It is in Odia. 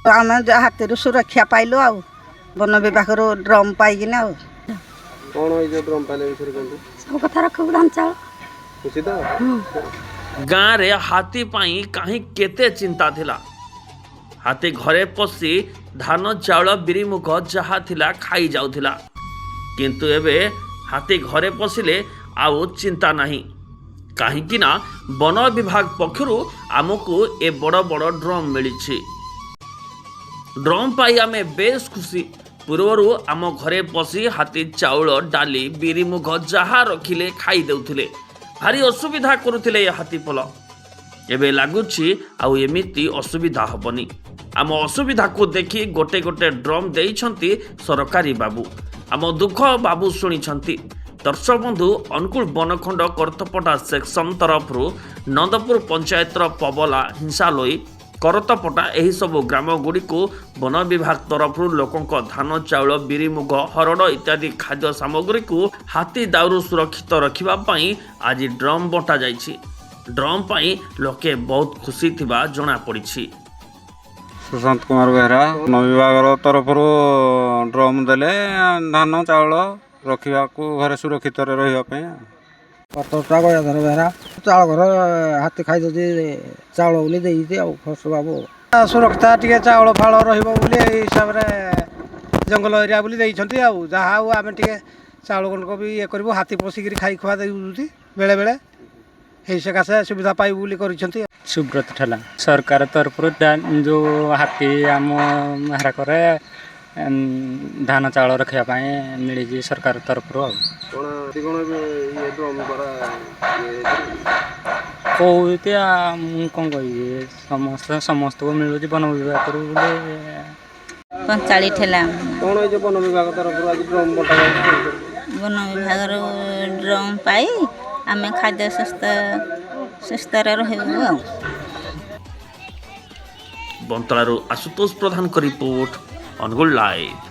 ଆମେ ହାତରୁ ସୁରକ୍ଷା ପାଇଲୁ ଆଉ ବନ ବିଭାଗରୁ ଡ୍ରମ୍ ପାଇକିନା ଆଉ କଣ ଏଇ ଯୋଉ ଡ୍ରମ୍ ପାଇଲେ ବିଷୟରେ କୁହନ୍ତୁ। ସବୁ କଥା ରଖିବୁ ଧାନ ଚାଉଳ ଖୁସି ତ? ଗାଁରେ ହାତୀ ପାଇଁ କାହିଁ କେତେ ଚିନ୍ତା ଥିଲା। ହାତୀ ଘରେ ପଶି ଧାନ ଚାଉଳ ବିରିମୁଗ ଯାହା ଥିଲା ଖାଇ ଯାଉଥିଲା, କିନ୍ତୁ ଏବେ ହାତୀ ଘରେ ପଶିଲେ ଆଉ ଚିନ୍ତା ନାହିଁ। କାହିଁକି ନା ବନ ବିଭାଗ ପକ୍ଷରୁ ଆମକୁ ଏ ବଡ଼ ବଡ଼ ଡ୍ରମ୍ ମିଳିଛି। ଡ୍ରମ୍ ପାଇ ଆମେ ବେଶ ଖୁସି। ପୂର୍ବରୁ ଆମ ଘରେ ପଶି ହାତୀ ଚାଉଳ ଡାଲି ବିରିମୁଗ ଯାହା ରଖିଲେ ଖାଇ ଦେଉଥିଲେ, ଭାରି ଅସୁବିଧା କରୁଥିଲେ ଏ ହାତୀ ପଲ। ଏବେ ଲାଗୁଛି ଆଉ ଏମିତି ଅସୁବିଧା ହେବନି। ଆମ ଅସୁବିଧାକୁ ଦେଖି ଗୋଟେ ଗୋଟେ ଡ୍ରମ୍ ଦେଇଛନ୍ତି ସରକାରୀ ବାବୁ। ଆମ ଦୁଃଖ ବାବୁ ଶୁଣିଛନ୍ତି। ଦର୍ଶକ ବନ୍ଧୁ, ଅନୁଗୁଳ ବନଖଣ୍ଡ କରତପଟା ସେକ୍ସନ୍ ତରଫରୁ ନନ୍ଦପୁର ପଞ୍ଚାୟତର ପବଲା, ହିଂସାଲୋଇ, କରତପଟା ଏହିସବୁ ଗ୍ରାମଗୁଡ଼ିକୁ ବନ ବିଭାଗ ତରଫରୁ ଲୋକଙ୍କ ଧାନ ଚାଉଳ ବିରିମୁଗ ହରଡ଼ ଇତ୍ୟାଦି ଖାଦ୍ୟ ସାମଗ୍ରୀକୁ ହାତୀ ଦାଉରୁ ସୁରକ୍ଷିତ ରଖିବା ପାଇଁ ଆଜି ଡ୍ରମ୍ ବଣ୍ଟାଯାଇଛି। ଡ୍ରମ୍ ପାଇଁ ଲୋକେ ବହୁତ ଖୁସି ଥିବା ଜଣାପଡ଼ିଛି। ସୁଶାନ୍ତ କୁମାର ବେହେରା, ବନ ବିଭାଗ ତରଫରୁ ଡ୍ରମ୍ ଦେଲେ ଧାନ ଚାଉଳ ରଖିବାକୁ ଘରେ ସୁରକ୍ଷିତରେ ରହିବା ପାଇଁ। କଟକଟା ଗୟାଧର ବେହେରା, ଚାଉଳ ଘର ହାତୀ ଖାଇଦେଉଛି ଚାଉଳ ବୋଲି ଦେଇଛି ଆଉ ଫସ ବାବୁ ସୁରକ୍ଷା ଟିକେ ଚାଉଳ ଫାଳ ରହିବ ବୋଲି ଏଇ ହିସାବରେ ଜଙ୍ଗଲ ଏରିଆ ବୋଲି ଦେଇଛନ୍ତି। ଆଉ ଯାହା ହଉ ଆମେ ଟିକେ ଚାଉଳ ଗଣ୍ଡକ ବି ଇଏ କରିବୁ, ହାତୀ ପଶିକିରି ଖାଇ ଖୁଆ ଦେଉଛନ୍ତି ବେଳେବେଳେ, ଏଇ ସକାଶେ ସୁବିଧା ପାଇବୁ ବୋଲି କରିଛନ୍ତି। ସୁବ୍ରତ ଠେଲା, ସରକାର ତରଫରୁ ଯେଉଁ ହାତୀ ଆମ ହେରାକରେ ଧାନ ଚାଉଳ ରଖିବା ପାଇଁ ମିଳିଛି ସରକାର ତରଫରୁ। ଆଉ କହୁଛି ମୁଁ କ'ଣ କହିବି, ସମସ୍ତଙ୍କୁ ମିଳୁଛି ବନ ବିଭାଗରୁ ବୋଲି। ପଞ୍ଚାଳି ଠେଲା, କଣ ଏଇ ଯୋଉ ବନ ବିଭାଗ ତରଫରୁ ଆଜି ଡ୍ରମ୍ ବଣ୍ଟାଯାଇଛି? ବନ ବିଭାଗର ଡ୍ରମ୍ ପାଇ ଆମେ ଖାଦ୍ୟ ସୁସ୍ଥରେ ରହିବୁ ଆଉ। ବନ୍ତଳାରୁ ଆଶୁତୋଷ ପ୍ରଧାନଙ୍କ ରିପୋର୍ଟ, ଅନୁଗୁଳ ଲାଇଭ୍।